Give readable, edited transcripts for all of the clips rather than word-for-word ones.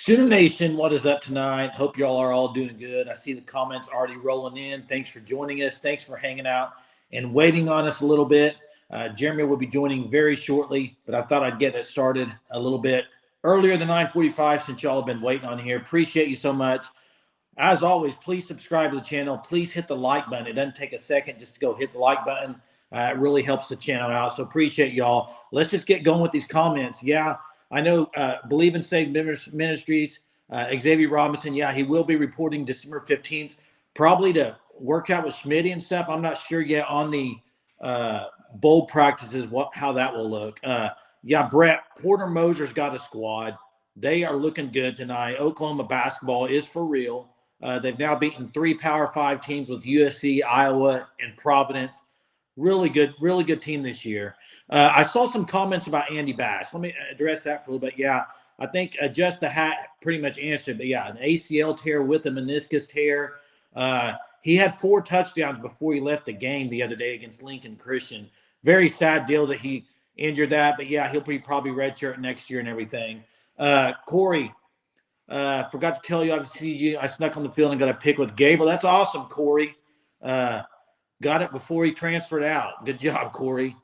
Sooner Nation, what is up tonight? Hope y'all are all doing good. I see the comments already rolling in. Thanks for joining us. Thanks for hanging out and waiting on us a little bit. Jeremy will be joining very shortly, but I thought I'd get it started a little bit earlier than 9:45 since y'all have been waiting on here. Appreciate you so much. As always, please subscribe to the channel. Please hit the like button. It doesn't take a second just to go hit the like button. It really helps the channel out. So appreciate y'all. Let's just get going with these comments. Yeah, I know Believe in Save Ministries, Xavier Robinson. Yeah, he will be reporting December 15th, probably to work out with Schmitty and stuff. I'm not sure yet on the bowl practices, how that will look. Yeah, Brett, Porter Moser's got a squad. They are looking good tonight. Oklahoma basketball is for real. They've now beaten 3 Power 5 teams with USC, Iowa, and Providence. Really good team this year. I saw some comments about Andy Bass. Let me address that for a little bit. Yeah, I think Just the Hat pretty much answered. But yeah, an ACL tear with a meniscus tear. He had 4 touchdowns before he left the game the other day against Lincoln Christian. Very sad deal that he injured that. But yeah, he'll be probably redshirt next year and everything. Corey, forgot to tell you, I see you. I snuck on the field and got a pick with Gabriel. That's awesome, Corey. Got it before he transferred out. Good job, Corey.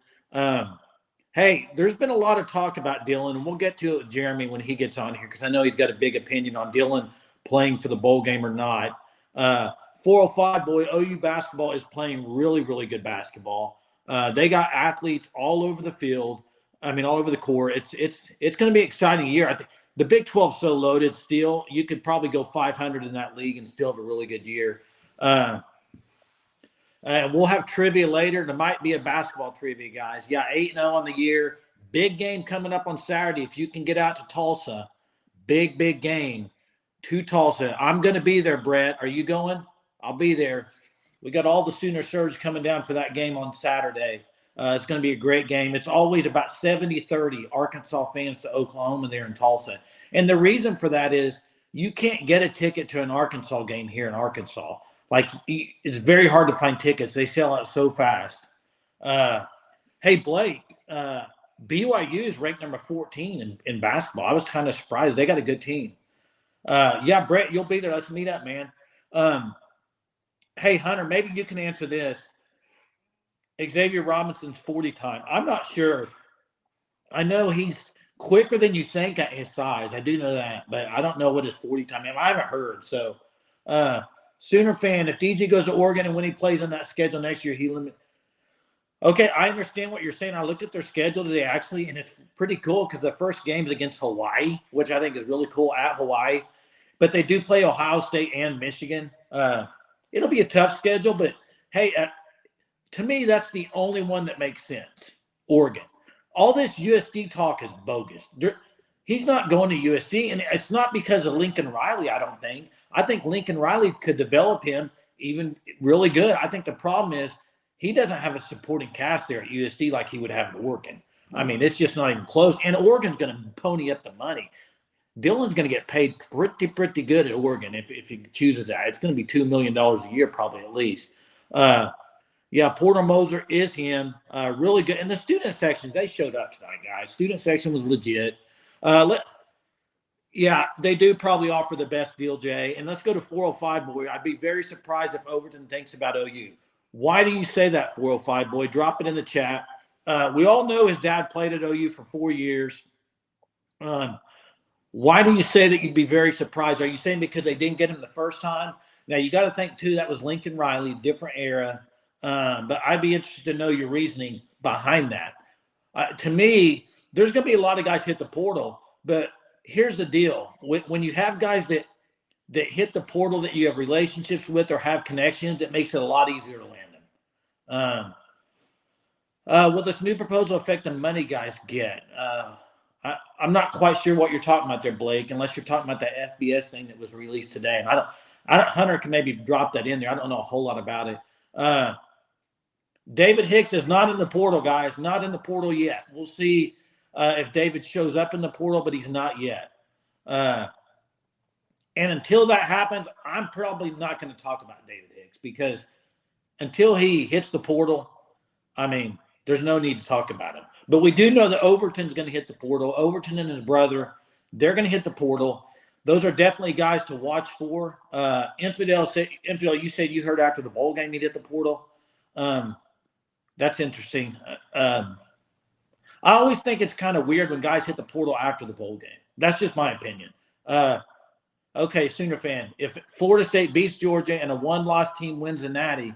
Hey, there's been a lot of talk about Dylan, and we'll get to it with Jeremy when he gets on here because I know he's got a big opinion on Dylan playing for the bowl game or not. 405 boy, OU basketball is playing really good basketball. They got athletes all over the field. I mean, all over the court. It's going to be an exciting year. I think the Big 12 is so loaded still. You could probably go 500 in that league and still have a really good year. We'll have trivia later. There might be a basketball trivia, guys. Yeah, 8-0 on the year. Big game coming up on Saturday. If you can get out to Tulsa, big game to Tulsa. I'm going to be there, Brett. Are you going? I'll be there. We got all the Sooner Surge coming down for that game on Saturday. It's going to be a great game. It's always about 70-30 Arkansas fans to Oklahoma there in Tulsa. And the reason for that is you can't get a ticket to an Arkansas game here in Arkansas. Like, it's very hard to find tickets. They sell out so fast. Hey, Blake, BYU is ranked number 14 in basketball. I was kind of surprised. They got a good team. Yeah, Brett, you'll be there. Let's meet up, man. Hey, Hunter, maybe you can answer this. Xavier Robinson's 40 time. I'm not sure. I know he's quicker than you think at his size. I do know that, but I don't know what his 40 time is. I haven't heard. So, Sooner fan, if DJ goes to Oregon and when he plays on that schedule next year, he limit. Okay, I understand what you're saying. I looked at their schedule today, actually, and it's pretty cool because the first game is against Hawaii, which I think is really cool at Hawaii. But they do play Ohio State and Michigan. It'll be a tough schedule, but hey, to me, that's the only one that makes sense. Oregon. All this USC talk is bogus. He's not going to USC, and it's not because of Lincoln Riley, I don't think. I think Lincoln Riley could develop him even really good. I think the problem is he doesn't have a supporting cast there at USC like he would have at Oregon. I mean, it's just not even close. And Oregon's going to pony up the money. Dylan's going to get paid pretty good at Oregon if he chooses that. It's going to be $2 million a year probably at least. Yeah, Porter Moser is him. Really good. And the student section, they showed up tonight, guys. Student section was legit. Yeah, they do probably offer the best deal, Jay. And let's go to 405 boy. I'd be very surprised if Overton thinks about OU. Why do you say that, 405 boy? Drop it in the chat. We all know his dad played at OU for 4 years. Why do you say that you'd be very surprised? Are you saying because they didn't get him the first time? Now, you got to think, too, that was Lincoln Riley, different era. But I'd be interested to know your reasoning behind that. To me, there's going to be a lot of guys hit the portal, but here's the deal. When you have guys that hit the portal that you have relationships with or have connections, it makes it a lot easier to land them. Will this new proposal affect the money guys get? I'm not quite sure what you're talking about there, Blake, unless you're talking about that FBS thing that was released today. And Hunter can maybe drop that in there. I don't know a whole lot about it. David Hicks is not in the portal, guys. Not in the portal yet. We'll see if David shows up in the portal, but he's not yet. And until that happens, I'm probably not going to talk about David Hicks because until he hits the portal, I mean, there's no need to talk about him. But we do know that Overton's going to hit the portal. Overton and his brother, they're going to hit the portal. those are definitely guys to watch for. Infidel, you said you heard after the bowl game he hit the portal. That's interesting. I always think it's kind of weird when guys hit the portal after the bowl game. That's just my opinion. Okay, Sooner fan. If Florida State beats Georgia and a one-loss team wins the Natty,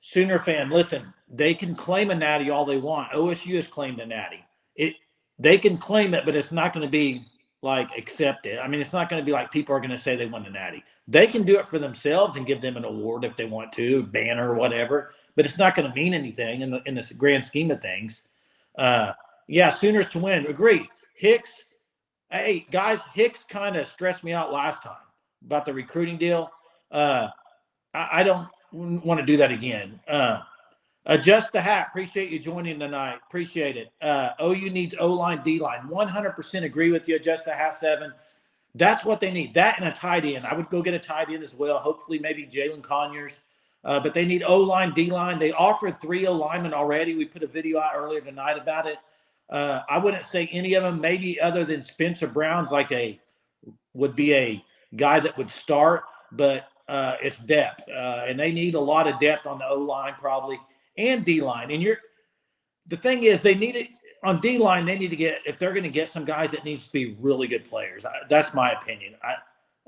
Sooner fan, listen, they can claim a Natty all they want. OSU has claimed a Natty. They can claim it, but it's not going to be like accepted. I mean, it's not going to be like people are going to say they won the Natty. They can do it for themselves and give them an award if they want to, banner or whatever, but it's not going to mean anything in the grand scheme of things. Yeah, Sooners to win. Agree. Hicks. Hey, guys, Hicks kind of stressed me out last time about the recruiting deal. I don't want to do that again. Adjust the hat. Appreciate you joining tonight. Appreciate it. OU needs O-line, D-line. 100% agree with you. Adjust the hat 7. That's what they need. That and a tight end. I would go get a tight end as well. Hopefully maybe Jalen Conyers. But they need O-line, D-line. They offered 3 O-linemen already. We put a video out earlier tonight about it. I wouldn't say any of them, maybe other than Spencer Brown's would be a guy that would start, but it's depth. And they need a lot of depth on the O-line probably and D-line. And the thing is, they need it on D-line. They need to get, if they're going to get some guys, it needs to be really good players. That's my opinion.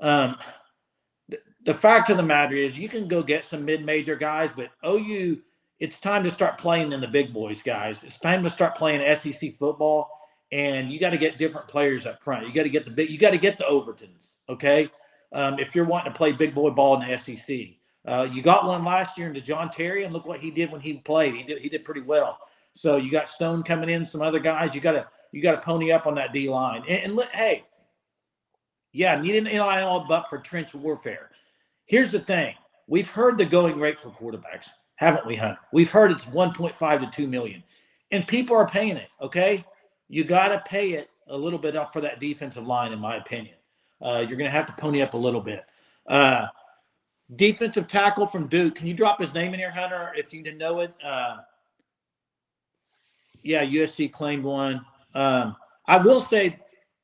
The fact of the matter is you can go get some mid-major guys, but OU, it's time to start playing in the big boys, guys. It's time to start playing SEC football, and you got to get different players up front. You got to get you got to get the Overtons, okay? If you're wanting to play big boy ball in the SEC. You got one last year into John Terry, and look what he did when he played. He did pretty well. So you got Stone coming in, some other guys. You got to pony up on that D line. Hey, yeah, need an NIL buck for trench warfare. Here's the thing: we've heard the going rate for quarterbacks, haven't we, Hunter? We've heard it's 1.5 to 2 million, and people are paying it. Okay, you got to pay it a little bit up for that defensive line, in my opinion. You're going to have to pony up a little bit. Defensive tackle from Duke. Can you drop his name in here, Hunter, if you didn't know it? Yeah, USC claimed one. I will say,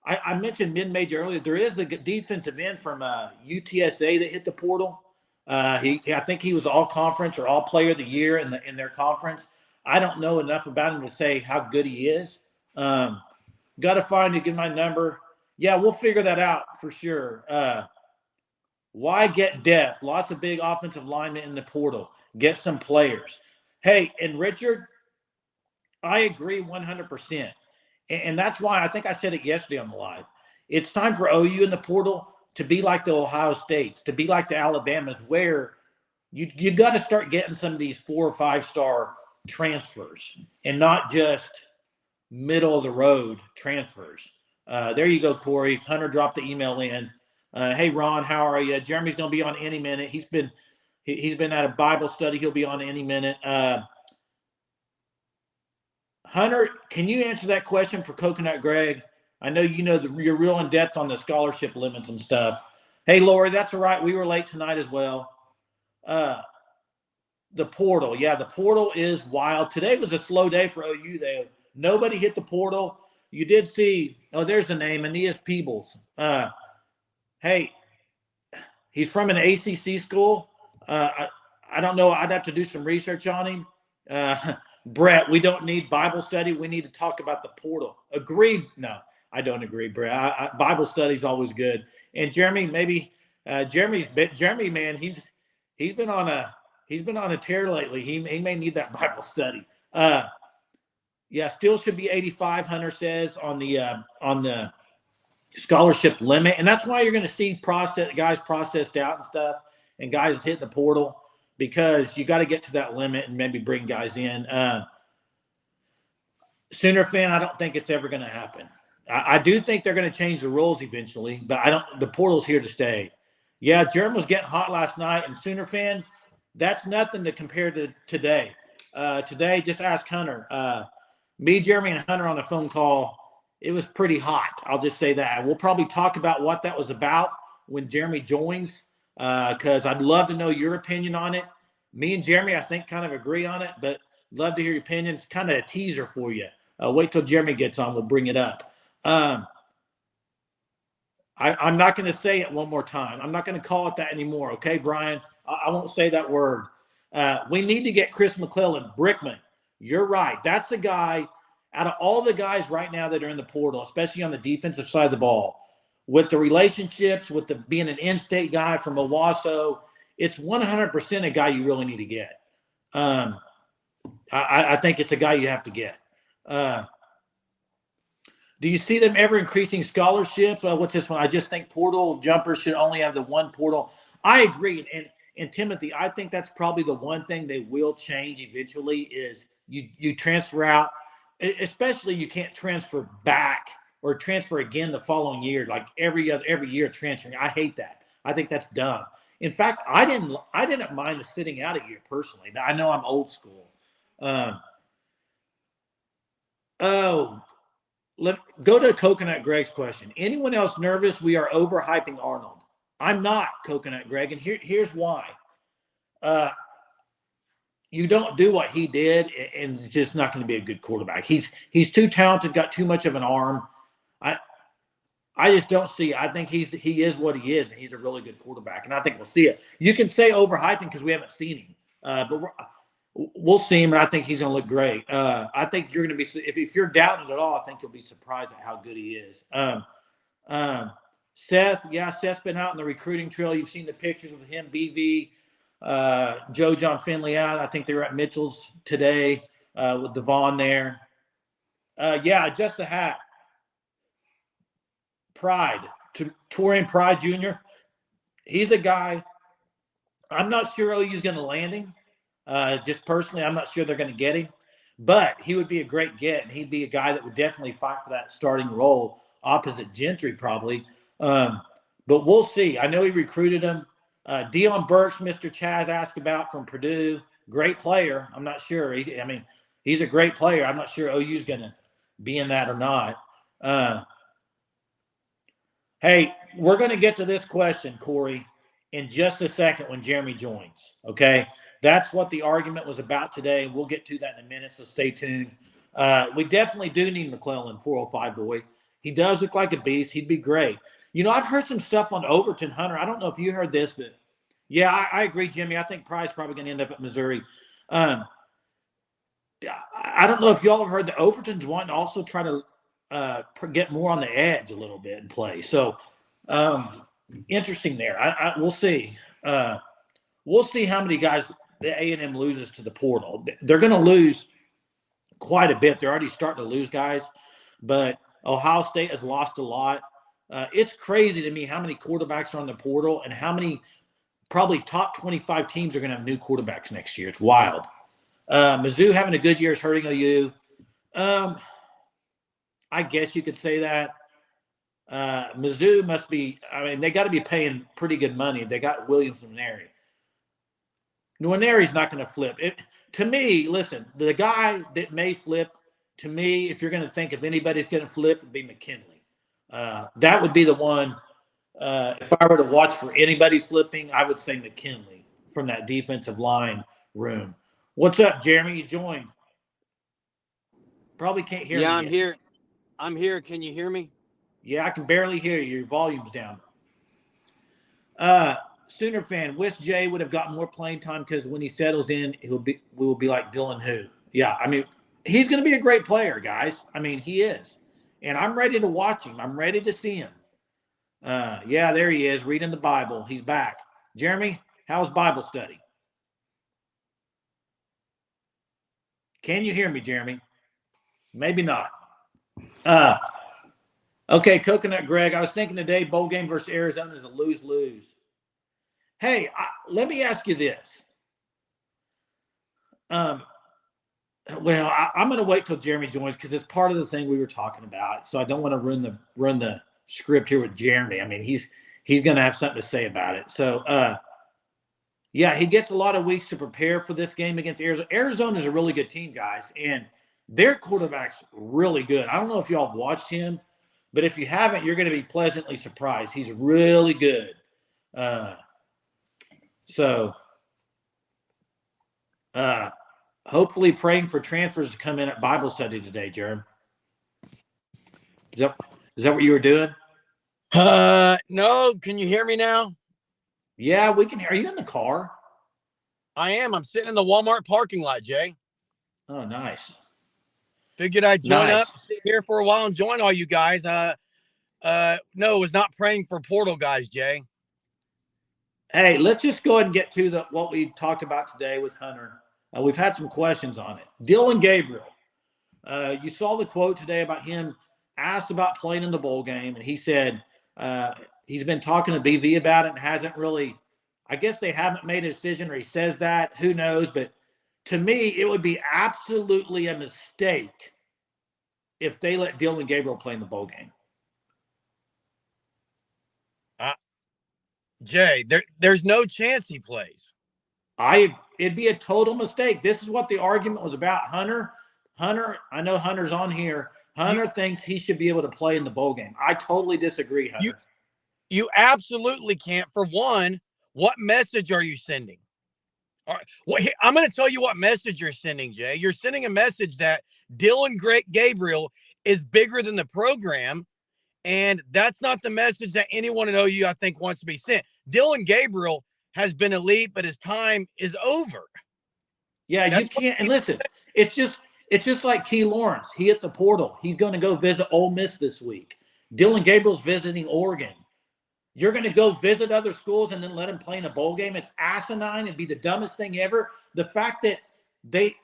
I mentioned mid-major earlier. There is a defensive end from UTSA that hit the portal. I think he was all-conference or all-player of the year in their conference. I don't know enough about him to say how good he is. Got to find to give my number. Yeah, we'll figure that out for sure. Why get depth? Lots of big offensive linemen in the portal. Get some players. Hey, and Richard, I agree 100%. And that's why I think I said it yesterday on the live. It's time for OU in the portal to be like the Ohio States, to be like the Alabamas, where you got to start getting some of these 4 or 5-star transfers and not just middle of the road transfers. There you go, Corey. Hunter dropped the email in. Hey, Ron, how are you? Jeremy's going to be on any minute. He's been at a Bible study. He'll be on any minute. Hunter, can you answer that question for Coconut Greg? I know you're real in depth on the scholarship limits and stuff. Hey, Lori, that's all right. We were late tonight as well. The portal. Yeah, the portal is wild. Today was a slow day for OU, though. Nobody hit the portal. You did see, there's the name, Aeneas Peebles. Hey, he's from an ACC school. I don't know. I'd have to do some research on him. Brett, we don't need Bible study. We need to talk about the portal. Agreed? No, I don't agree, Brett. Bible study is always good. And Jeremy, maybe Jeremy, man, he's been on a tear lately. He may need that Bible study. Yeah, still should be 85. Hunter says on the scholarship limit, and that's why you're going to see guys processed out and stuff, and guys hit the portal, because you got to get to that limit and maybe bring guys in. Sooner fan, I don't think it's ever going to happen. I do think they're going to change the rules eventually, but the portal's here to stay. Yeah, Jeremy was getting hot last night, and Sooner fan, that's nothing to compare to today. Today, just ask Hunter. Me, Jeremy, and Hunter on a phone call, it was pretty hot. I'll just say that. We'll probably talk about what that was about when Jeremy joins, because I'd love to know your opinion on it. Me and Jeremy, I think, kind of agree on it, but love to hear your opinion. It's kind of a teaser for you. Wait till Jeremy gets on. We'll bring it up. I I'm not going to say it one more time. I'm not going to call it that anymore. Okay, Brian? I won't say that word. We need to get Chris McClellan. Brickman, you're right. That's the guy out of all the guys right now that are in the portal, especially on the defensive side of the ball, with the relationships, with the being an in-state guy from Owasso, it's 100% a guy you really need to get. I think it's a guy you have to get. Do you see them ever increasing scholarships? What's this one? I just think portal jumpers should only have the one portal. I agree. And Timothy, I think that's probably the one thing they will change eventually is you transfer out, especially you can't transfer back or transfer again the following year, like every year transferring. I hate that. I think that's dumb. In fact, I didn't mind the sitting out a year personally. Now, I know I'm old school. Go to Coconut Greg's question. Anyone else nervous we are overhyping Arnold? I'm not, Coconut Greg, and here's why. You don't do what he did, and it's just not going to be a good quarterback. He's too talented, got too much of an arm. I just don't see it. I think he is what he is, and he's a really good quarterback, and I think we'll see it. You can say overhyping because we haven't seen him, but we'll see him, and I think he's going to look great. I think you're going to be – if you're doubting it at all, I think you'll be surprised at how good he is. Seth's been out on the recruiting trail. You've seen the pictures of him, BV, Joe John Finley out. I think they were at Mitchell's today with Devon there. Just a hat. Pride, Torian Pride Jr. He's a guy. I'm not sure OU's going to land him. Just personally, I'm not sure they're going to get him. But he would be a great get, and he'd be a guy that would definitely fight for that starting role opposite Gentry probably. But we'll see. I know he recruited him. Dion Burks, Mr. Chaz asked about from Purdue. Great player. I'm not sure. He's a great player. I'm not sure OU's going to be in that or not. Hey, we're going to get to this question, Corey, in just a second when Jeremy joins, okay? That's what the argument was about today. We'll get to that in a minute, so stay tuned. We definitely do need McClellan, 405 boy. He does look like a beast. He'd be great. I've heard some stuff on Overton, Hunter. I don't know if you heard this, but, yeah, I agree, Jimmy. I think Pride's probably going to end up at Missouri. I don't know if y'all have heard that Overton's wanting to also try to get more on the edge a little bit and play. So, interesting there. We'll see. We'll see how many guys the A&M loses to the portal. They're going to lose quite a bit. They're already starting to lose guys, but Ohio State has lost a lot. It's crazy to me how many quarterbacks are on the portal and how many probably top 25 teams are going to have new quarterbacks next year. It's wild. Mizzou having a good year is hurting OU. I guess you could say that. Mizzou must be – they got to be paying pretty good money. They got Williams and Neri. Nwaneri's not going to flip. To me, listen, the guy that may flip, to me, if you're going to think of anybody's going to flip, would be McKinley. That would be the one. If I were to watch for anybody flipping, I would say McKinley from that defensive line room. What's up, Jeremy? You joined. Probably can't hear me. Yeah, I'm here. I'm here. Can you hear me? Yeah, I can barely hear you. Your volume's down. Sooner fan, wish Jay would have gotten more playing time because when he settles in, we will be like Dylan Who. Yeah, he's going to be a great player, guys. He is. And I'm ready to watch him. I'm ready to see him. Yeah, there he is, reading the Bible. He's back. Jeremy, how's Bible study? Can you hear me, Jeremy? Maybe not. Okay, Coconut Greg, I was thinking today bowl game versus Arizona is a lose-lose. Hey, let me ask you this. I'm going to wait till Jeremy joins because it's part of the thing we were talking about. So I don't want to run the script here with Jeremy. He's going to have something to say about it. So, yeah, he gets a lot of weeks to prepare for this game against Arizona. Arizona is a really good team, guys, and their quarterback's really good. I don't know if y'all have watched him, but if you haven't, you're going to be pleasantly surprised. He's really good. Hopefully praying for transfers to come in at Bible study today, Jeremy. Is that what you were doing? No, can you hear me now? Yeah, we can. Are you in the car? I am. I'm sitting in the Walmart parking lot, Jay. Oh, nice. Figured I'd join Nice. up, sit here for a while and join all you guys. No, was not praying for portal guys, Jay. Hey, let's just go ahead and get to what we talked about today with Hunter. We've had some questions on it. Dylan Gabriel. You saw the quote today about him asked about playing in the bowl game, and he said he's been talking to BV about it and hasn't really. I guess they haven't made a decision, or he says that. Who knows? But to me, it would be absolutely a mistake if they let Dylan Gabriel play in the bowl game. Jay, there's no chance he plays. It'd be a total mistake. This is what the argument was about. Hunter, I know Hunter's on here. Hunter thinks he should be able to play in the bowl game. I totally disagree, Hunter. You absolutely can't. For one, what message are you sending? I'm going to tell you what message you're sending, Jay. You're sending a message that Dylan Gabriel is bigger than the program, and that's not the message that anyone at OU, I think, wants to be sent. Dylan Gabriel has been elite, but his time is over. Yeah, you can't. And listen, it's just like Key Lawrence. He hit the portal. He's going to go visit Ole Miss this week. Dylan Gabriel's visiting Oregon. You're going to go visit other schools and then let him play in a bowl game? It's asinine. It'd be the dumbest thing ever. The fact that they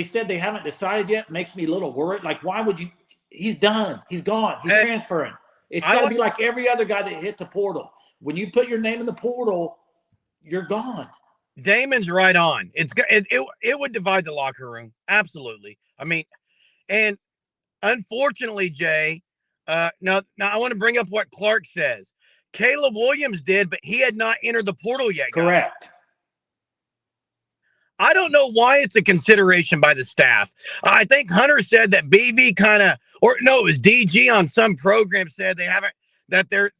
said they haven't decided yet makes me a little worried. Like, why would you? He's done. He's gone. He's transferring. It's got to be like every other guy that hit the portal. When you put your name in the portal, you're gone. Damon's right on. It would divide the locker room. Absolutely. I mean, and unfortunately, Jay, now I want to bring up what Clark says. Caleb Williams did, but he had not entered the portal yet. Correct. Guys. I don't know why it's a consideration by the staff. I think Hunter said that BV it was DG on some program said they haven't, that they're,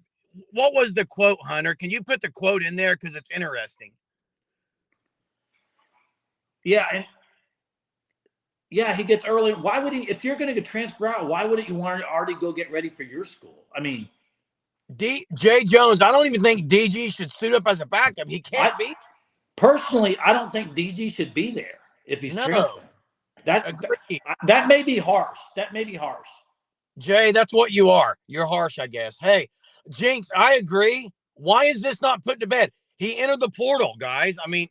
what was the quote, Hunter? Can you put the quote in there? Because it's interesting. Yeah, he gets early. Why would he, if you're going to transfer out, why wouldn't you want to already go get ready for your school? I mean, Jay Jones, I don't even think DG should suit up as a backup. He can't be. Personally, I don't think DG should be there if he's transferring. That may be harsh. That may be harsh. Jay, that's what you are. You're harsh, I guess. Hey, Jinx, I agree. Why is this not put to bed? He entered the portal, guys. I mean,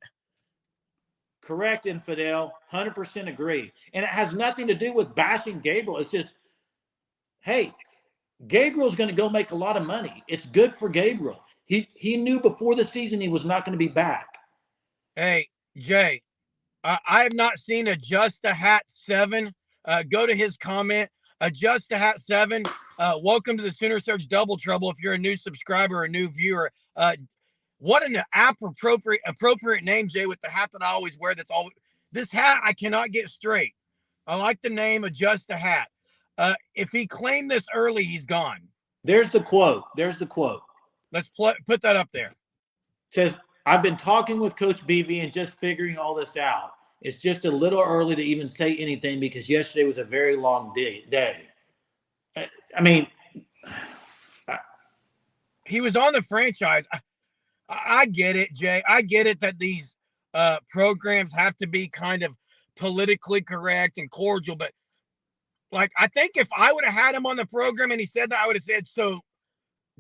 correct, Infidel. 100% agree. And it has nothing to do with bashing Gabriel. It's just, hey, Gabriel's going to go make a lot of money. It's good for Gabriel. He knew before the season he was not going to be back. Hey, Jay, I have not seen Adjust a Hat 7. Go to his comment. Adjust a Hat 7. Welcome to the Sooner Surge Double Trouble. If you're a new subscriber or a new viewer, what an appropriate name, Jay, with the hat that I always wear. That's always this hat I cannot get straight. I like the name Adjust a Hat. If he claimed this early, he's gone. There's the quote. Let's put that up there. It says, I've been talking with Coach BV and just figuring all this out. It's just a little early to even say anything because yesterday was a very long day. I mean, he was on the franchise. I get it, Jay. I get it that these programs have to be kind of politically correct and cordial, but like, I think if I would have had him on the program and he said that, I would have said, so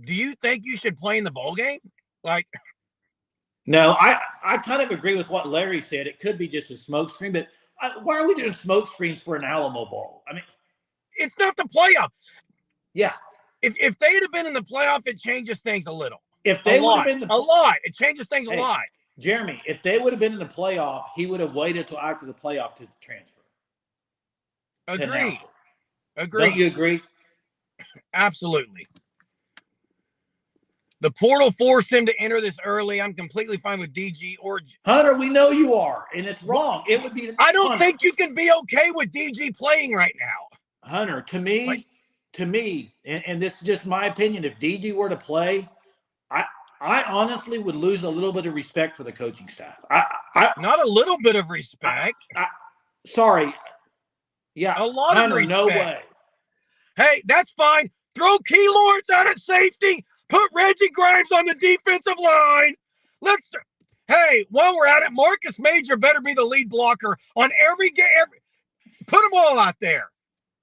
do you think you should play in the bowl game? Like, no, I kind of agree with what Larry said. It could be just a smoke screen, but why are we doing smoke screens for an Alamo Bowl? I mean, it's not the playoff. Yeah. If they had been in the playoff, it changes things a little. If they would have been a lot, it changes things a lot. Jeremy, if they would have been in the playoff, he would have waited till after the playoff to transfer. Agreed. Don't you agree? Absolutely. The portal forced him to enter this early. I'm completely fine with DG or Hunter. We know you are, and it's wrong. It would be. I don't think you can be okay with DG playing right now, Hunter. To me, and this is just my opinion. If DG were to play, I honestly would lose a little bit of respect for the coaching staff. Not a little bit of respect. Sorry. Yeah, a lot Hunter, of respect. No way. Hey, that's fine. Throw Key Lawrence out at safety. Put Reggie Grimes on the defensive line. Hey, while we're at it, Marcus Major better be the lead blocker on every game. Put them all out there.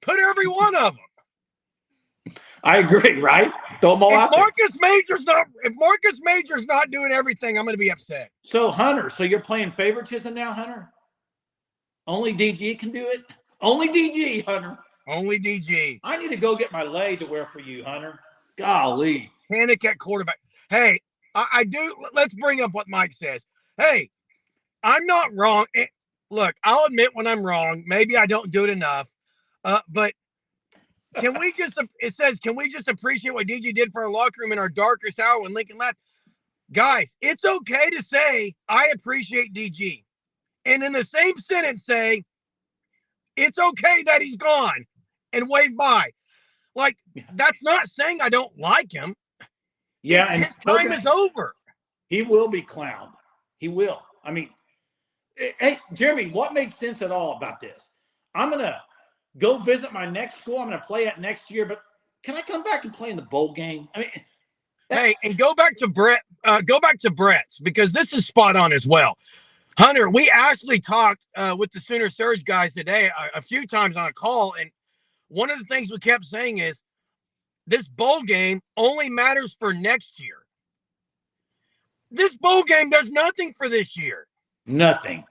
Put every one of them. I agree, right? Throw them all out there. If Marcus Major's not doing everything, I'm going to be upset. So, Hunter, so you're playing favoritism now, Hunter? Only DG can do it? Only DG, Hunter. Only DG. I need to go get my leg to wear for you, Hunter. Golly. Panic at quarterback. Hey, I do. Let's bring up what Mike says. Hey, I'm not wrong. Look, I'll admit when I'm wrong. Maybe I don't do it enough. But can we just, it says, can we just appreciate what DG did for our locker room in our darkest hour when Lincoln left? Guys, it's okay to say, I appreciate DG. And in the same sentence say, it's okay that he's gone and wave by. Like, that's not saying I don't like him. Yeah, and his time is over. He will be clowned. He will. I mean, hey, Jeremy, what makes sense at all about this? I'm going to go visit my next school. I'm going to play it next year, but can I come back and play in the bowl game? I mean, hey, and go back to Brett. Go back to Brett's, because this is spot on as well. Hunter, we actually talked with the Sooner Surge guys today a few times on a call, and one of the things we kept saying is this bowl game only matters for next year. This bowl game does nothing for this year. Nothing.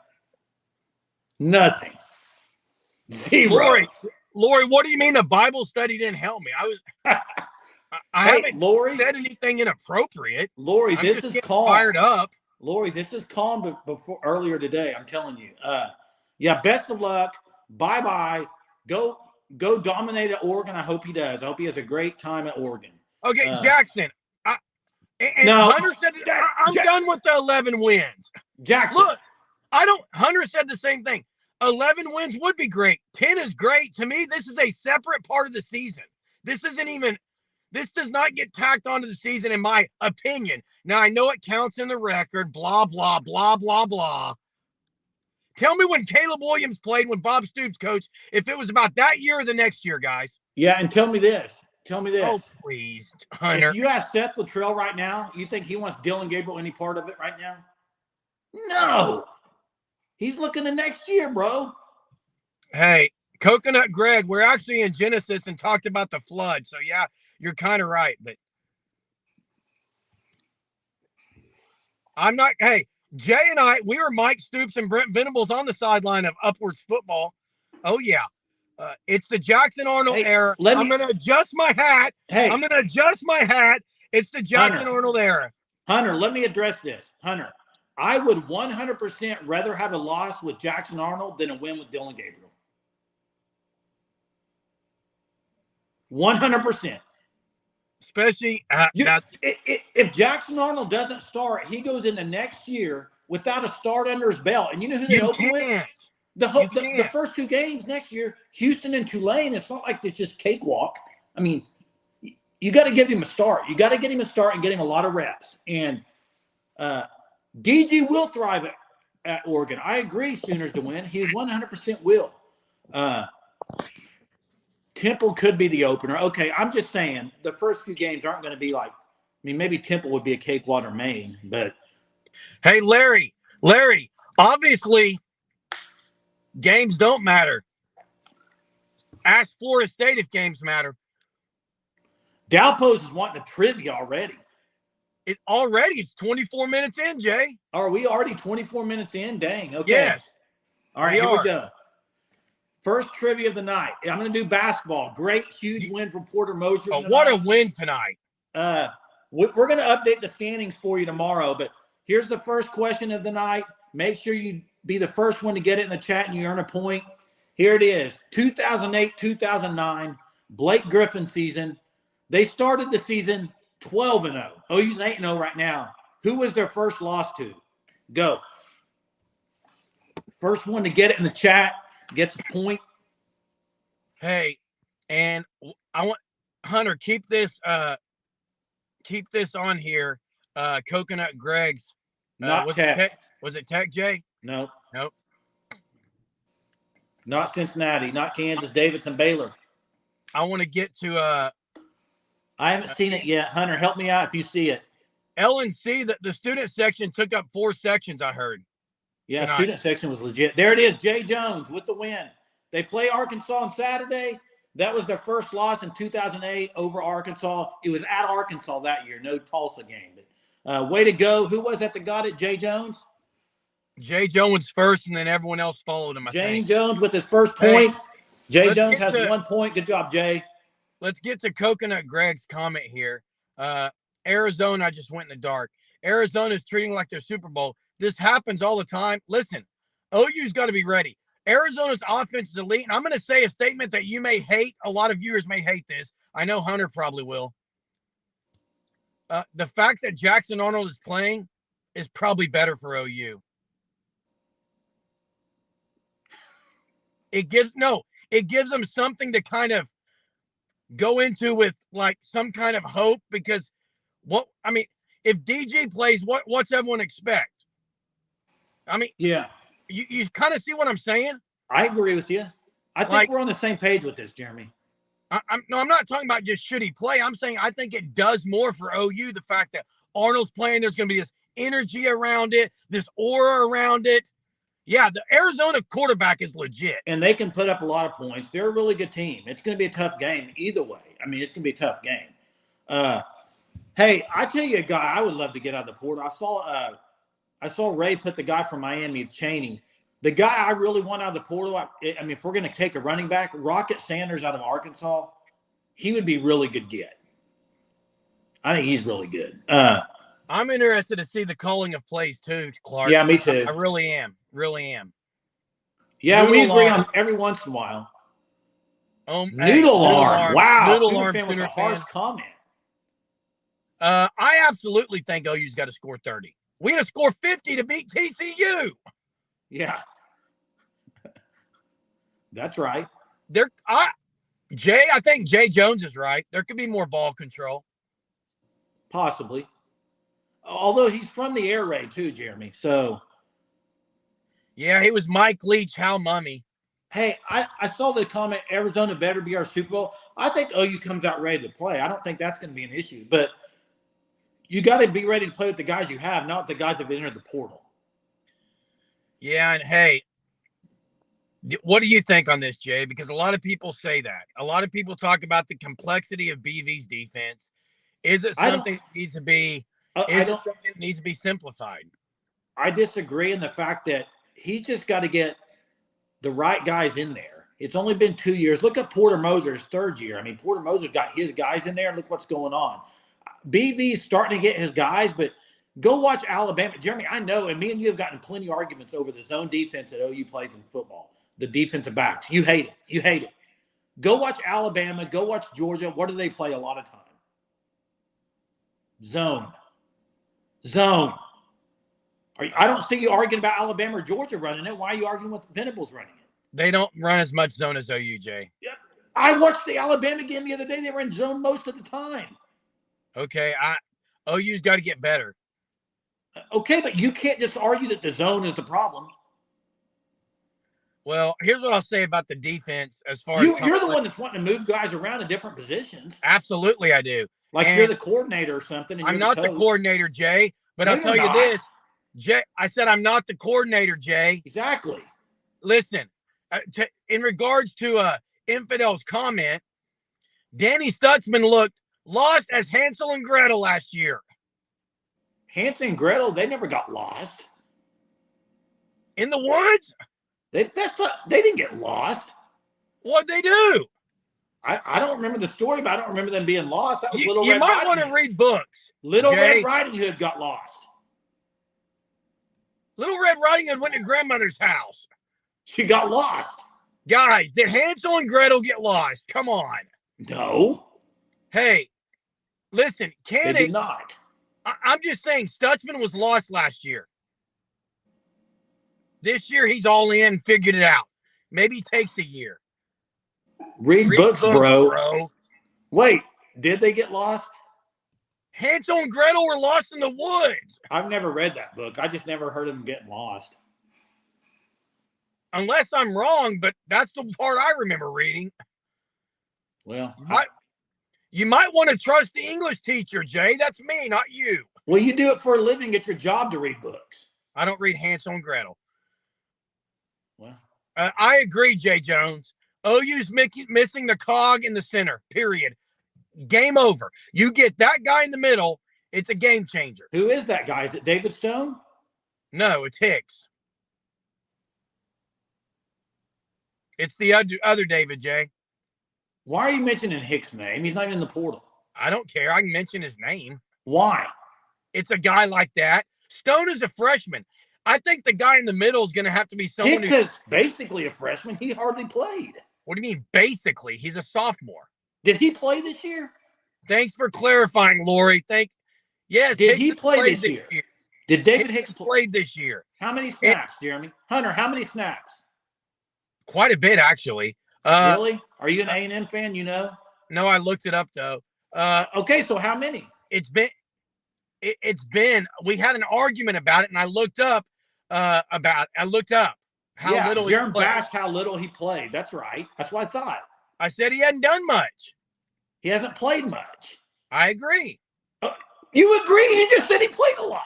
Zero. Lori, what do you mean the Bible study didn't help me? I haven't said anything inappropriate. Lori, this is calm. Fired up. Lori, this is calm before earlier today. I'm telling you. Yeah, best of luck. Bye-bye. Go dominate at Oregon. I hope he does. I hope he has a great time at Oregon. Okay, Jackson. Hunter said I'm done with the 11 wins. Jackson. Look, Hunter said the same thing. 11 wins would be great. 10 is great. To me, this is a separate part of the season. This does not get tacked onto the season, in my opinion. Now, I know it counts in the record, blah, blah, blah, blah, blah. Tell me when Caleb Williams played, when Bob Stoops coached, if it was about that year or the next year, guys. Yeah, and tell me this. Oh, please, Hunter. If you ask Seth Luttrell right now, you think he wants Dylan Gabriel any part of it right now? No. He's looking to next year, bro. Hey, Coconut Greg, we're actually in Genesis and talked about the flood. So, yeah, you're kind of right. But I'm not – hey, Jay and I, we were Mike Stoops and Brent Venables on the sideline of Upwards football. Oh, yeah. It's the Jackson Arnold era. I'm going to adjust my hat. I'm going to adjust my hat. It's the Jackson Arnold era. Hunter, let me address this. Hunter, I would 100% rather have a loss with Jackson Arnold than a win with Dylan Gabriel. 100%. Especially if Jackson Arnold doesn't start, he goes into next year without a start under his belt. And you know who they open with? The first two games next year, Houston and Tulane. It's not like it's just cakewalk. I mean, you got to give him a start. You got to get him a start and get him a lot of reps. And DG will thrive at Oregon. I agree, Sooners to win. He 100% will. Temple could be the opener. Okay, I'm just saying the first few games aren't going to be like, I mean, maybe Temple would be a cakewalk or Maine, but. Hey, Larry, obviously games don't matter. Ask Florida State if games matter. Dalpose is wanting a trivia already. It's 24 minutes in, Jay. Are we already 24 minutes in? Dang. Okay. Yes. All right, here we go. First trivia of the night. I'm going to do basketball. Great, huge win for Porter Moser. Oh, what a win tonight. We're going to update the standings for you tomorrow, but here's the first question of the night. Make sure you be the first one to get it in the chat and you earn a point. Here it is. 2008-2009, Blake Griffin season. They started the season 12-0. OU's 8-0 right now. Who was their first loss to? Go. First one to get it in the chat gets a point. Hey, and I want Hunter, keep this on here. Coconut Greg's. Not Tech. Was it Tech, Jay? Nope. Not Cincinnati. Not Kansas. Davidson, Baylor. I want to get to I haven't seen it yet. Hunter, help me out if you see it. LNC, the student section took up 4 sections, I heard. Yeah, tonight. Student section was legit. There it is, Jay Jones with the win. They play Arkansas on Saturday. That was their first loss in 2008 over Arkansas. It was at Arkansas that year, no Tulsa game. But, way to go. Who was that got it? Jay Jones? Jay Jones first, and then everyone else followed him, I think. Jones with his first point. Hey, Jay Jones has 1 point. Good job, Jay. Let's get to Coconut Greg's comment here. Arizona, I just went in the dark. Arizona is treating like their Super Bowl. This happens all the time. Listen, OU's got to be ready. Arizona's offense is elite. And I'm going to say a statement that you may hate. A lot of viewers may hate this. I know Hunter probably will. The fact that Jackson Arnold is playing is probably better for OU. It gives them something to kind of go into with like some kind of hope, because if DG plays, what's everyone expect? I mean, yeah, you kind of see what I'm saying? I agree with you. I think we're on the same page with this, Jeremy. I'm not talking about just should he play. I'm saying I think it does more for OU, the fact that Arnold's playing. There's going to be this energy around it, this aura around it. Yeah, the Arizona quarterback is legit. And they can put up a lot of points. They're a really good team. It's going to be a tough game either way. I mean, it's going to be a tough game. Hey, I tell you a guy I would love to get out of the portal. I saw Ray put the guy from Miami, Chaney. The guy I really want out of the portal, I mean, if we're going to take a running back, Rocket Sanders out of Arkansas, he would be really good get. I think he's really good. I'm interested to see the calling of plays too, Clark. Yeah, me too. I really am. Really am. Yeah, we agree on every once in a while. Noodle arm. Wow. Noodle arm fan with a harsh comment. I absolutely think OU's got to score 30. We got to score 50 to beat TCU. Yeah. That's right. I think Jay Jones is right. There could be more ball control. Possibly. Although he's from the air raid too, Jeremy. So. Yeah, he was Mike Leach, Hal Mummy. Hey, I saw the comment, Arizona better be our Super Bowl. I think OU comes out ready to play. I don't think that's going to be an issue. But you got to be ready to play with the guys you have, not the guys that have entered the portal. Yeah, and hey, what do you think on this, Jay? Because a lot of people say that. A lot of people talk about the complexity of BV's defense. Is it something that needs to be something that needs to be simplified? I disagree in the fact that he's just got to get the right guys in there. It's only been 2 years. Look at Porter Moser's third year. I mean, Porter Moser's got his guys in there. Look what's going on. BV's starting to get his guys, but go watch Alabama. Jeremy, I know, and me and you have gotten plenty of arguments over the zone defense that OU plays in football, the defensive backs. You hate it. You hate it. Go watch Alabama. Go watch Georgia. What do they play a lot of time? Zone. I don't see you arguing about Alabama or Georgia running it. Why are you arguing with Venables running it? They don't run as much zone as OU, Jay. Yep. I watched the Alabama game the other day. They were in zone most of the time. Okay, OU's got to get better. Okay, but you can't just argue that the zone is the problem. Well, here's what I'll say about the defense as far as you're the one that's wanting to move guys around in different positions. Absolutely, I do. Like you're the coordinator or something. I'm not the coordinator, Jay, but I'll tell you this. Jay, I said I'm not the coordinator, Jay. Exactly. Listen, in regards to Infidel's comment, Danny Stutzman looked lost as Hansel and Gretel last year. Hansel and Gretel, they never got lost. In the woods? They didn't get lost. What'd they do? I don't remember the story, but I don't remember them being lost. That was Little Red Riding Hood. You might want to read books. Little Red Riding Hood got lost. Little Red Riding Hood went to grandmother's house. She got lost. Guys, did Hansel and Gretel get lost? Come on. No. Hey, listen, They did not. I'm just saying Stutzman was lost last year. This year, he's all in, figured it out. Maybe it takes a year. Read books, bro. Wait, did they get lost? Hansel and Gretel were lost in the woods. I've never read that book. I just never heard of them getting lost. Unless I'm wrong, but that's the part I remember reading. Well, You might want to trust the English teacher, Jay. That's me, not you. Well, you do it for a living. It's your job to read books. I don't read Hansel and Gretel. Well, I agree, Jay Jones. OU's missing the cog in the center, period. Game over. You get that guy in the middle, it's a game changer. who is that guy? Is it David Stone? No, it's Hicks. It's the other David, Jay. Why are you mentioning Hicks' name? He's not even in the portal. I don't care. I can mention his name. Why? It's a guy like that. Stone is a freshman. I think the guy in the middle is going to have to be someone Hicks is basically a freshman. He hardly played. What do you mean, basically? He's a sophomore. Did he play this year? Thanks for clarifying, Lori. Yes. Did Hicks he play played this year? Did David Hicks played this year? How many snaps, Jeremy? Hunter, how many snaps? Quite a bit, actually. Really? Are you an A&M fan? You know? No, I looked it up though. Okay, so how many? It's been. We had an argument about it, and I looked up how little. Jeremy bashed how little he played. That's right. That's what I thought. I said he hadn't done much. He hasn't played much. I agree. You agree? You just said he played a lot.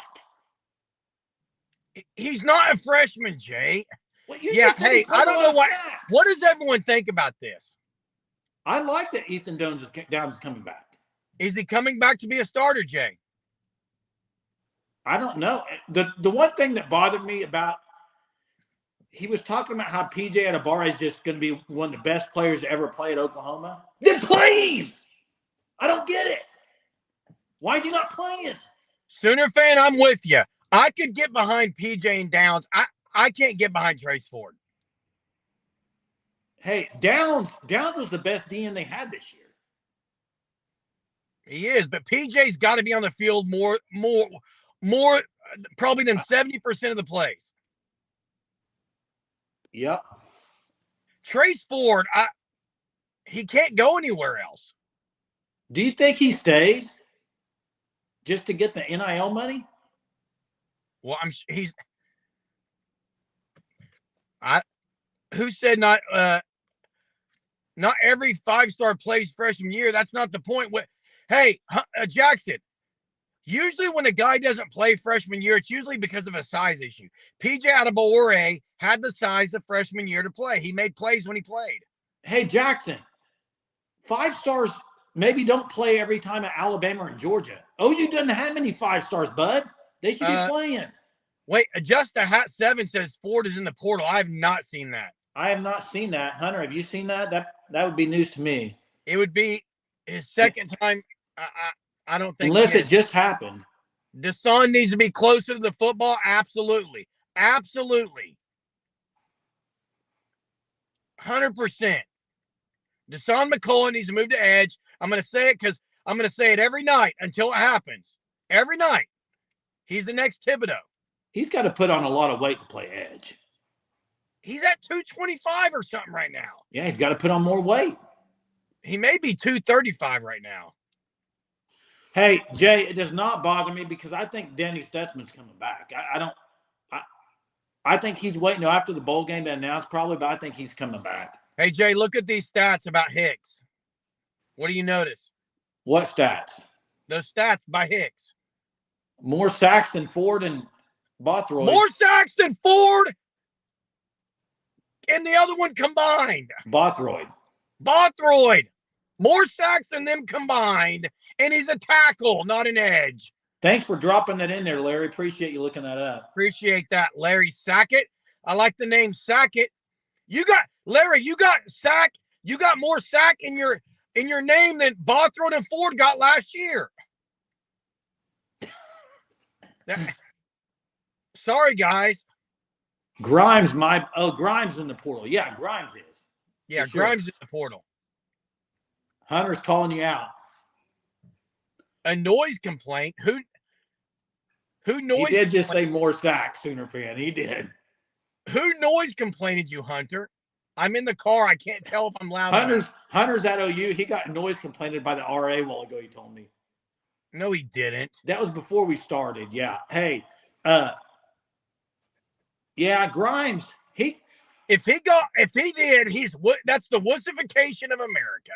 He's not a freshman, Jay. Well, hey, I don't know what does everyone think about this? I like that Ethan Downs is coming back. Is he coming back to be a starter, Jay? I don't know. The one thing that bothered me about, he was talking about how PJ Adebawore is just going to be one of the best players to ever play at Oklahoma. Then play him. I don't get it. Why is he not playing? Sooner fan, I'm with you. I could get behind PJ and Downs. I can't get behind Trace Ford. Hey, Downs was the best DN they had this year. He is, but PJ's got to be on the field more probably than 70% of the plays. Yep. Trace Ford, he can't go anywhere else. Do you think he stays just to get the NIL money? Well, who said not every 5-star plays freshman year? That's not the point. Hey, Jackson, usually when a guy doesn't play freshman year, it's usually because of a size issue. PJ Adebawore had the size the freshman year to play. He made plays when he played. Hey, Jackson, 5-stars maybe don't play every time at Alabama or Georgia. OU doesn't have any 5-stars, bud. They should be playing. Wait, Adjust a Hat 7 says Ford is in the portal. I have not seen that. I have not seen that. Hunter, have you seen that? That would be news to me. It would be his second time. I don't think. Unless it just happened. Deshaun needs to be closer to the football. Absolutely. 100%. Deshaun McCullough needs to move to edge. I'm going to say it because I'm going to say it every night until it happens. Every night. He's the next Thibodeau. He's got to put on a lot of weight to play edge. He's at 225 or something right now. Yeah, he's got to put on more weight. He may be 235 right now. Hey, Jay, it does not bother me because I think Danny Stutzman's coming back. I think he's waiting after the bowl game to announce probably, but I think he's coming back. Hey, Jay, look at these stats about Hicks. What do you notice? What stats? Those stats by Hicks. More sacks than Ford and Bothroyd. More sacks than Ford and the other one combined. Bothroyd. More sacks than them combined, and he's a tackle, not an edge. Thanks for dropping that in there, Larry. Appreciate you looking that up. Appreciate that, Larry Sackett. I like the name Sackett. You got sack. You got more sack in your name than Bothroyd and Ford got last year. Sorry, guys. Grimes in the portal. Yeah, Grimes is. Yeah, sure. Grimes in the portal. Hunter's calling you out. A noise complaint. Who noise? He did just say more sacks, Sooner fan. He did. Who noise complained you, Hunter? I'm in the car. I can't tell if I'm loud. Hunter's at OU. He got noise complained by the RA a while ago, he told me. No, he didn't. That was before we started. Yeah. Hey, yeah, Grimes. If he did, that's the wussification of America.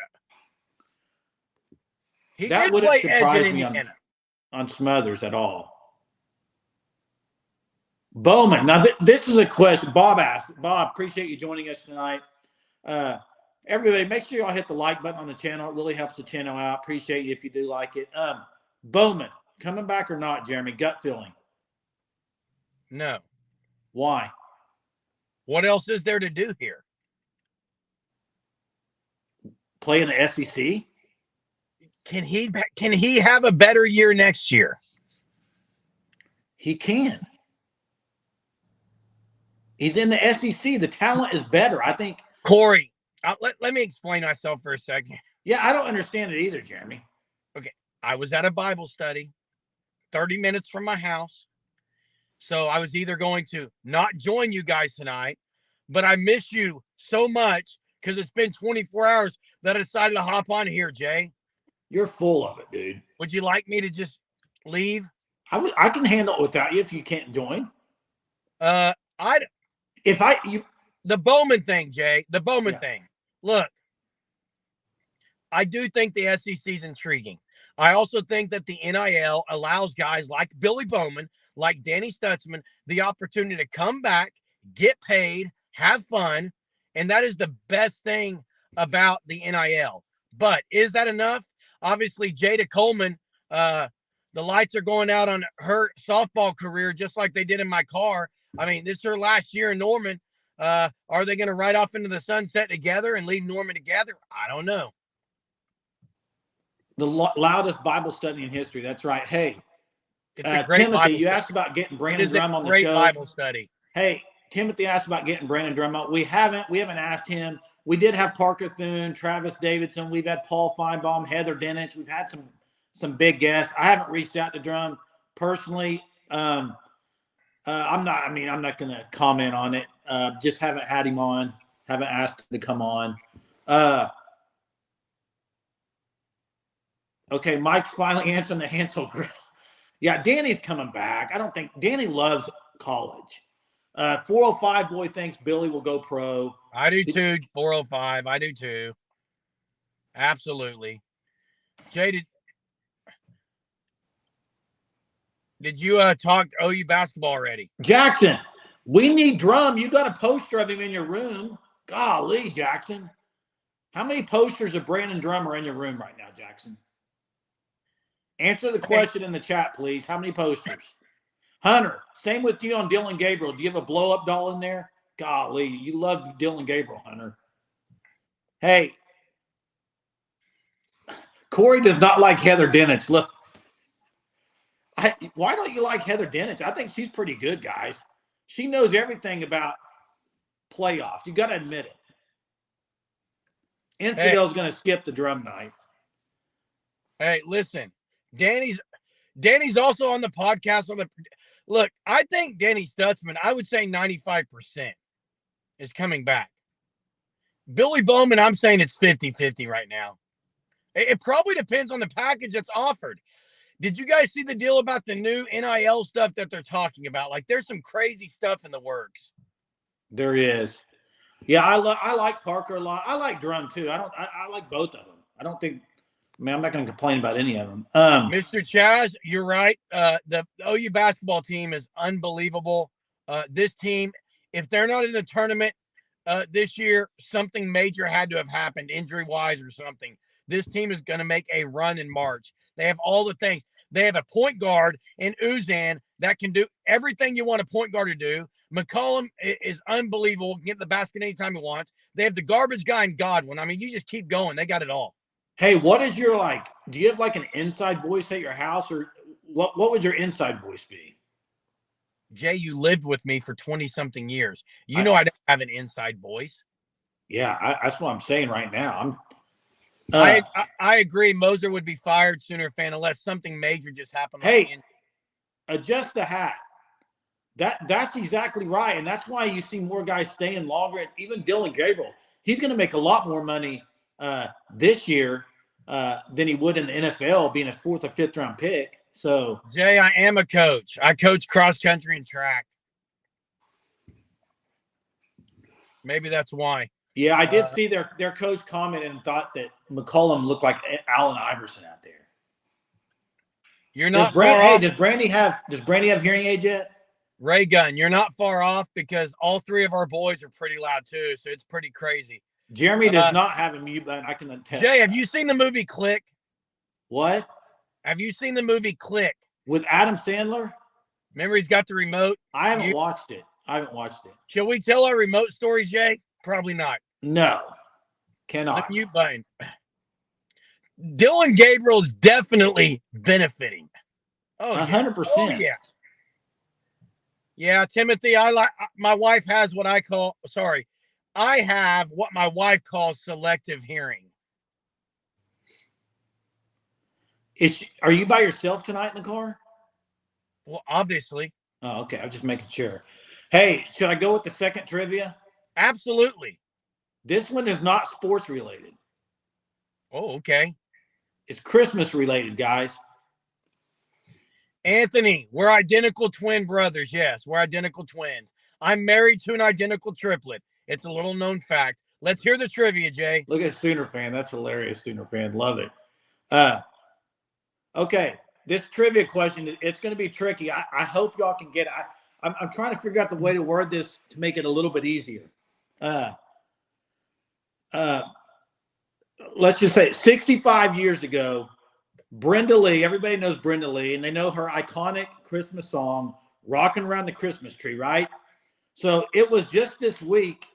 He That did wouldn't play edge surprise in me Indiana. on Smothers at all. Bowman. Now, this is a question Bob asked. Bob, appreciate you joining us tonight. Everybody, make sure y'all hit the like button on the channel. It really helps the channel out. Appreciate you if you do like it. Bowman, coming back or not, Jeremy? Gut feeling. No. Why? What else is there to do here? Play in the SEC? Can he have a better year next year? He can. He's in the SEC. The talent is better. I think. Corey, let me explain myself for a second. Yeah, I don't understand it either, Jeremy. Okay. I was at a Bible study 30 minutes from my house. So I was either going to not join you guys tonight, but I missed you so much because it's been 24 hours that I decided to hop on here, Jay. You're full of it, dude. Would you like me to just leave? I can handle it without you if you can't join. The Bowman thing, Jay, the Bowman thing. Look, I do think the SEC is intriguing. I also think that the NIL allows guys like Billy Bowman, like Danny Stutzman, the opportunity to come back, get paid, have fun, and that is the best thing about the NIL. But is that enough? Obviously, Jada Coleman, the lights are going out on her softball career just like they did in my car. I mean, this is her last year in Norman. Are they going to ride off into the sunset together and leave Norman together? I don't know. The loudest Bible study in history. That's right. Hey, Timothy, you asked about getting Brandon Drum on the show. Great Bible study. Hey, Timothy asked about getting Brandon Drum on. We haven't asked him. We did have Parker Thune, Travis Davidson. We've had Paul Feinbaum, Heather Dinich. We've had some big guests. I haven't reached out to Drum personally. I'm not going to comment on it. Just haven't had him on. Haven't asked him to come on. Okay, Mike's finally answering the Hansel Grill. Yeah, Danny's coming back. I don't think Danny loves college. 405 boy thinks Billy will go pro. I do too. 405. I do too. Absolutely. Jay, did you talk OU basketball already? Jackson, we need Drum. You got a poster of him in your room. Golly, Jackson. How many posters of Brandon Drum are in your room right now, Jackson? Answer the question in the chat, please. How many posters? Hunter, same with you on Dylan Gabriel. Do you have a blow-up doll in there? Golly, you love Dylan Gabriel, Hunter. Hey, Corey does not like Heather Dinich. Look, why don't you like Heather Dinich? I think she's pretty good, guys. She knows everything about playoffs. You got to admit it. Infidel's going to skip the drum night. Hey, listen. Danny's also on the podcast. Look, I think Danny Stutzman, I would say 95% is coming back. Billy Bowman, I'm saying it's 50-50 right now. It probably depends on the package that's offered. Did you guys see the deal about the new NIL stuff that they're talking about? Like, there's some crazy stuff in the works. There is. Yeah, I like Parker a lot. I like Drum too. I like both of them. I'm not going to complain about any of them. Mr. Chaz, you're right. The OU basketball team is unbelievable. This team, if they're not in the tournament this year, something major had to have happened, injury-wise or something. This team is going to make a run in March. They have all the things. They have a point guard in Uzan that can do everything you want a point guard to do. McCollum is unbelievable. Can get the basket anytime he wants. They have the garbage guy in Godwin. I mean, you just keep going. They got it all. Hey, what is your do you have an inside voice at your house, or what would your inside voice be? Jay, you lived with me for 20-something years. I don't have an inside voice. Yeah, that's what I'm saying right now. I agree. Moser would be fired, Sooner fan, unless something major just happened. Hey, adjust the hat. That's exactly right, and that's why you see more guys staying longer. And even Dylan Gabriel, he's going to make a lot more money this year than he would in the NFL, being a 4th or 5th round pick. So, Jay, I am a coach. I coach cross country and track. Maybe that's why. Yeah, I did see their coach comment and thought that McCollum looked like Allen Iverson out there. You're not far off. Does Brandy have hearing aids yet? Ray Gun, you're not far off because all three of our boys are pretty loud too, so it's pretty crazy. Jeremy does not have a mute button. I can attest. Jay, have you seen the movie Click? What? Have you seen the movie Click? With Adam Sandler? Remember he's got the remote? I haven't watched it. Shall we tell our remote story, Jay? Probably not. No. Cannot. The mute button. Dylan Gabriel's definitely benefiting. Oh, 100%. Oh, yeah. Yeah, Timothy, my wife has what I have what my wife calls selective hearing. Are you by yourself tonight in the car? Well, obviously. Oh, okay. I'm just making sure. Hey, should I go with the second trivia? Absolutely. This one is not sports related. Oh, okay. It's Christmas related, guys. Anthony, we're identical twin brothers. Yes, we're identical twins. I'm married to an identical triplet. It's a little known fact. Let's hear the trivia, Jay. Look at Sooner fan. That's hilarious, Sooner fan. Love it. Okay. This trivia question, it's going to be tricky. I hope y'all can get it. I'm trying to figure out the way to word this to make it a little bit easier. Let's just say 65 years ago, Brenda Lee, everybody knows Brenda Lee, and they know her iconic Christmas song, Rockin' Around the Christmas Tree, right? So it was just this week,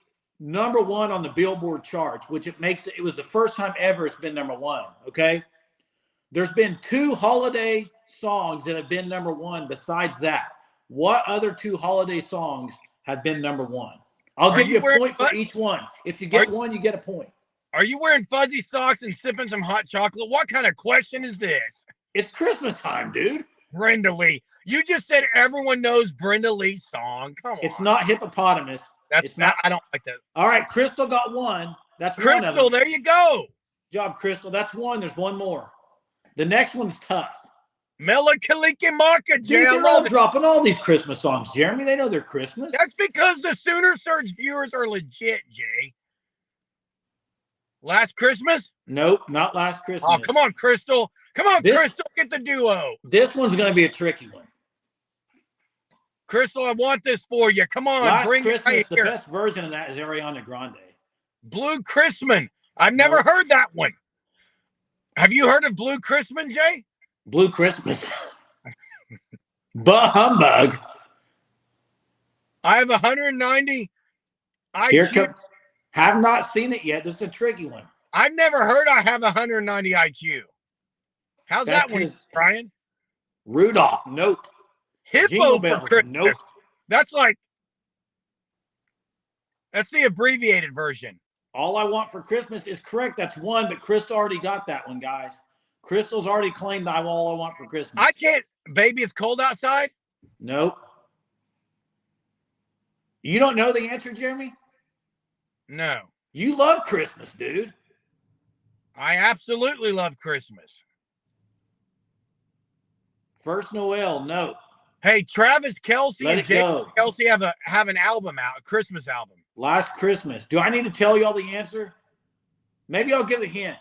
#1 on the Billboard charts, which it was the first time ever it's been #1, okay? There's been 2 holiday songs that have been #1 besides that. What other 2 holiday songs have been #1? I'll give you a point for each one. If you get one, you get a point. Are you wearing fuzzy socks and sipping some hot chocolate? What kind of question is this? It's Christmas time, dude. Brenda Lee. You just said everyone knows Brenda Lee's song. Come on. It's not hippopotamus. It's not. I don't like that. All right, Crystal got one. That's Crystal, one of them. there you go. Good job, Crystal. That's one. There's one more. The next one's tough. Mela Kalikimaka, Jay. They're all dropping all these Christmas songs, Jeremy. They know they're Christmas. That's because the Sooner Surge viewers are legit, Jay. Last Christmas? Nope, not Last Christmas. Oh, come on, Crystal. Come on, Crystal, get the duo. This one's going to be a tricky one. Crystal, I want this for you. Come on, Last bring Christmas, it the here. best version of that is Ariana Grande. Blue Christmas. I've never heard that one. Have you heard of Blue Christmas, Jay? Blue Christmas. Bah humbug. I have 190 IQ. Here come. Have not seen it yet. This is a tricky one. I've never heard I have 190 IQ. How's that one, Brian? Rudolph. Nope. Hippo for Christmas. Nope. That's the abbreviated version. All I Want for Christmas is correct. That's one, but Crystal already got that one, guys. Crystal's already claimed All I Want for Christmas. I can't. Baby, it's cold outside? Nope. You don't know the answer, Jeremy? No. You love Christmas, dude. I absolutely love Christmas. First Noel, no. Hey, Travis Kelce Let and it Jason go. Kelce have an album out, a Christmas album. Last Christmas. Do I need to tell y'all the answer? Maybe I'll give a hint.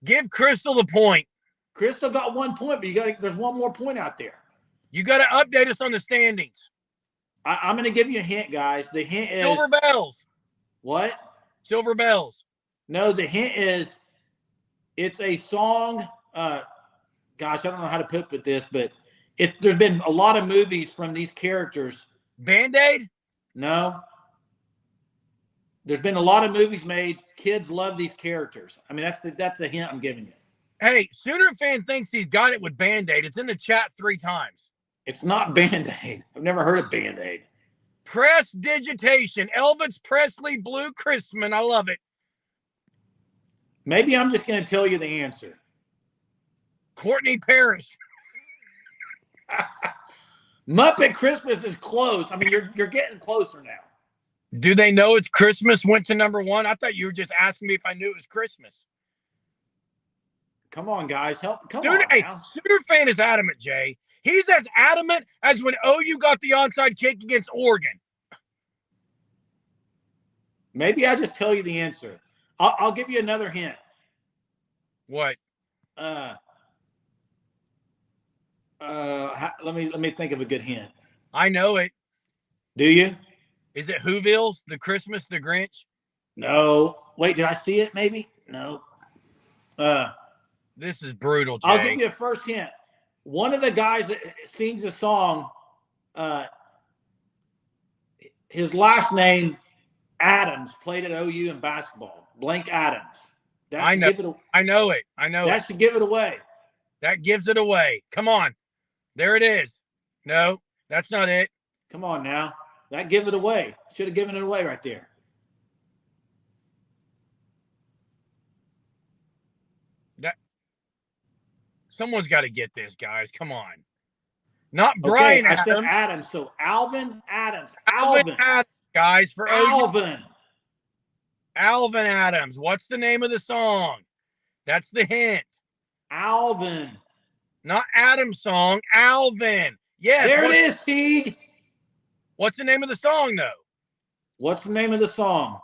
Give Crystal the point. Crystal got 1 point, but there's one more point out there. You got to update us on the standings. I'm going to give you a hint, guys. The hint is Silver Bells. What? Silver Bells. No, the hint is it's a song. Gosh, I don't know how to put with this, but there's been a lot of movies from these characters. Band-Aid? No. There's been a lot of movies made. Kids love these characters. I mean, that's the hint I'm giving you. Hey, Sooner fan thinks he's got it with Band-Aid. It's in the chat 3 times. It's not Band-Aid. I've never heard of Band-Aid. Prestidigitation. Elvis Presley, Blue Christmas. I love it. Maybe I'm just going to tell you the answer. Courtney Parrish. Muppet Christmas is close. I mean, you're getting closer now. Do they know it's Christmas went to #1? I thought you were just asking me if I knew it was Christmas. Come on, guys. Help. Come Dude, on hey, now. Sooner fan is adamant, Jay. He's as adamant as when OU got the onside kick against Oregon. Maybe I just tell you the answer. I'll give you another hint. What? Let me think of a good hint. I know it. Do you? Is it Whoville's The Christmas, the Grinch? No. Wait, did I see it? Maybe. No. This is brutal, Jay. I'll give you a first hint. One of the guys that sings the song, his last name Adams, played at OU in basketball. Blank Adams. I know it. I know it. That should give it away. That gives it away. Come on. There it is. No, that's not it. Come on now. That give it away. Should have given it away right there. Someone's got to get this, guys. Come on. Not Brian Adams. I said Adams. So Alvin Adams. Alvin Adams, guys. For Alvin. Alvin Adams. What's the name of the song? That's the hint. Alvin. Not Adam's song. Alvin. Yes. There it is, Teague. What's the name of the song, though? What's the name of the song?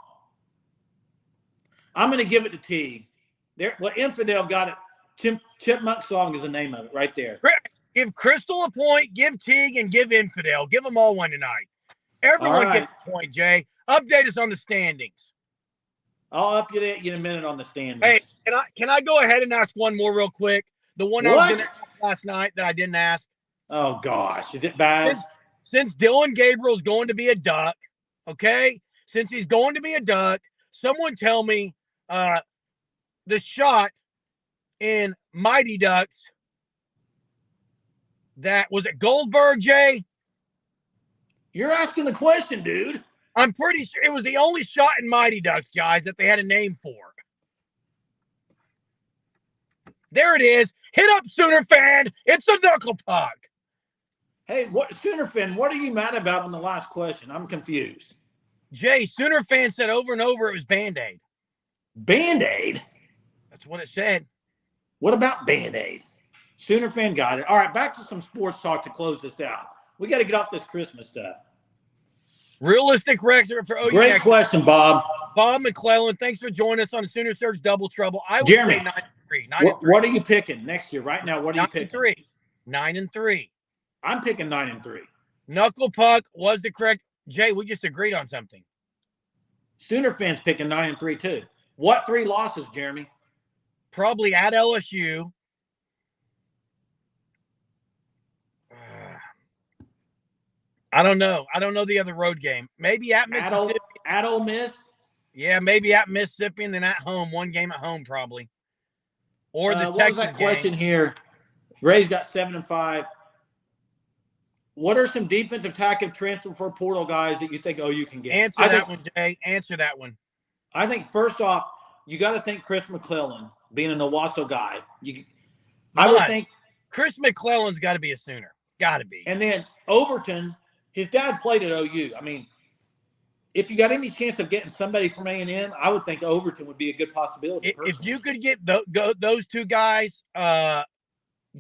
I'm going to give it to Teague. Well, Infidel got it. Chipmunk Song is the name of it right there. Give Crystal a point, give Teague, and give Infidel. Give them all one tonight. Everyone gets a point, Jay. Update us on the standings. I'll update you in a minute on the standings. Hey, can I go ahead and ask one more real quick? The one I was going to ask last night that I didn't ask. Oh, gosh. Is it bad? Since Dylan Gabriel's going to be a Duck, okay? Since he's going to be a Duck, someone tell me the shot in Mighty Ducks that was it Goldberg, Jay? You're asking the question, dude. I'm pretty sure it was the only shot in Mighty Ducks, guys, that they had a name for. There it is. Hit up, Sooner fan. It's a knuckle puck. Hey, Sooner fan, what are you mad about on the last question? I'm confused. Jay, Sooner fan said over and over it was Band-Aid. Band-Aid? That's what it said. What about Band-Aid? Sooner fan got it. All right, back to some sports talk to close this out. We got to get off this Christmas stuff. Realistic record for OU. Great question, Bob. Bob McClellan, thanks for joining us on Sooner Surge Double Trouble. I would Jeremy, say 9-3. What are you picking next year? Right now, what are you picking? 9-3. I'm picking 9-3. Knuckle puck was the correct. Jay, we just agreed on something. Sooner fans picking 9-3 too. What 3 losses, Jeremy? Probably at LSU. I don't know. I don't know the other road game. Maybe at Mississippi. At Ole Miss? Yeah, maybe at Mississippi and then at home. One game at home, probably. Or the Texas what was that question here? Ray's got 7-5. What are some defensive tackle transfer for portal guys that you think you can get? Answer that one, Jay. Answer that one. I think first off, you got to think Chris McClellan, being an Owasso guy. I would think Chris McClellan's got to be a Sooner. Got to be. And then Overton, his dad played at OU. I mean, if you got any chance of getting somebody from A&M, I would think Overton would be a good possibility. If you could get those two guys,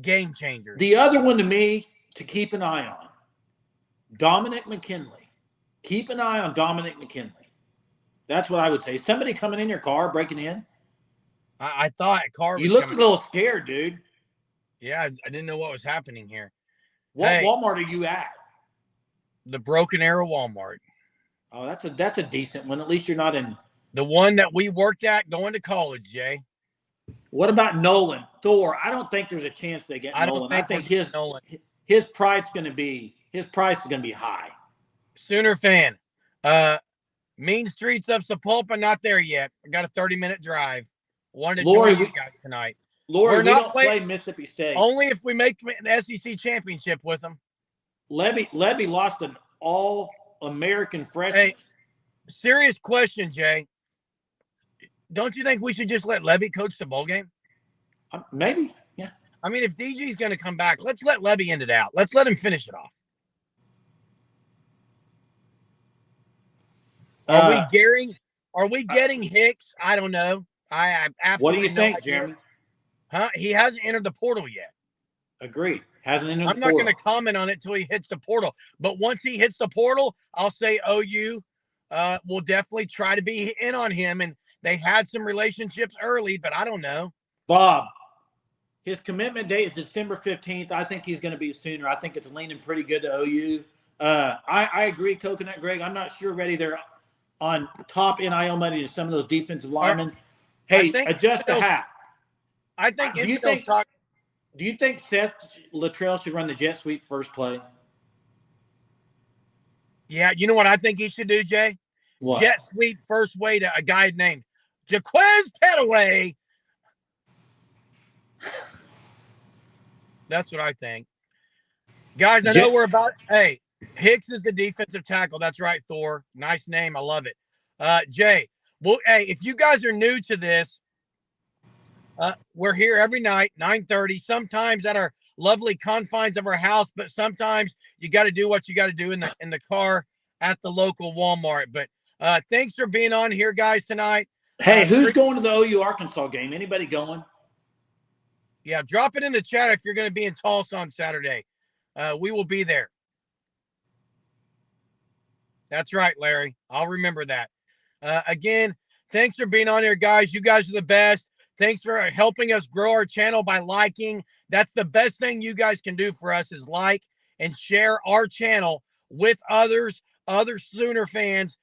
game changers. The other one to me to keep an eye on, Dominic McKinley. Keep an eye on Dominic McKinley. That's what I would say. Somebody coming in your car, breaking in? I thought Carr was You looked a little scared, dude. Yeah, I didn't know what was happening here. What Walmart are you at? The Broken Arrow Walmart. Oh, that's a decent one. At least you're not in the one that we worked at going to college, Jay. What about Nolan? Thor? I don't think there's a chance they get Nolan. I think his price is going to be high. Sooner fan. Mean Streets of Sapulpa, not there yet. I got a 30-minute drive. Wanted to join you guys tonight. Lori, we don't play Mississippi State. Only if we make the SEC championship with them. Levy lost an all-American freshman. Hey, serious question, Jay. Don't you think we should just let Levy coach the bowl game? Maybe, yeah. I mean, if DG's going to come back, let's let Levy end it out. Let's let him finish it off. Are we getting Hicks? I don't know. I absolutely. What do you think, Jeremy? Huh? He hasn't entered the portal yet. Agreed. Hasn't entered the portal. I'm not going to comment on it until he hits the portal. But once he hits the portal, I'll say OU will definitely try to be in on him. And they had some relationships early, but I don't know. Bob, His commitment date is December 15th. I think he's going to be a Sooner. I think it's leaning pretty good to OU. I agree, Coconut Greg. I'm not sure ready they're on top NIL money to some of those defensive linemen. Hey, adjust the hat. I think. Do you think Seth Luttrell should run the jet sweep first play? Yeah, you know what I think he should do, Jay? What? Jet sweep first way to a guy named Jaquez Petaway. That's what I think. Guys, I know we're about – hey, Hicks is the defensive tackle. That's right, Thor. Nice name. I love it. Jay, well, hey, if you guys are new to this, we're here every night, 9:30, sometimes at our lovely confines of our house, but sometimes you got to do what you got to do in the car at the local Walmart. But thanks for being on here, guys, tonight. Hey, who's going to the OU Arkansas game? Anybody going? Yeah, drop it in the chat if you're going to be in Tulsa on Saturday. We will be there. That's right, Larry. I'll remember that. Again, thanks for being on here, guys. You guys are the best. Thanks for helping us grow our channel by liking. That's the best thing you guys can do for us is like and share our channel with other Sooner fans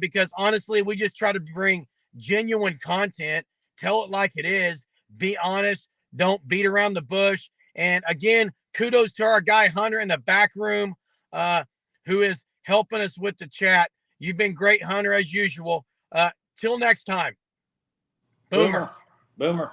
because, honestly, we just try to bring genuine content, tell it like it is, be honest, don't beat around the bush. And, again, kudos to our guy Hunter in the back room who is helping us with the chat. You've been great, Hunter, as usual. Till next time. Boomer. Boomer.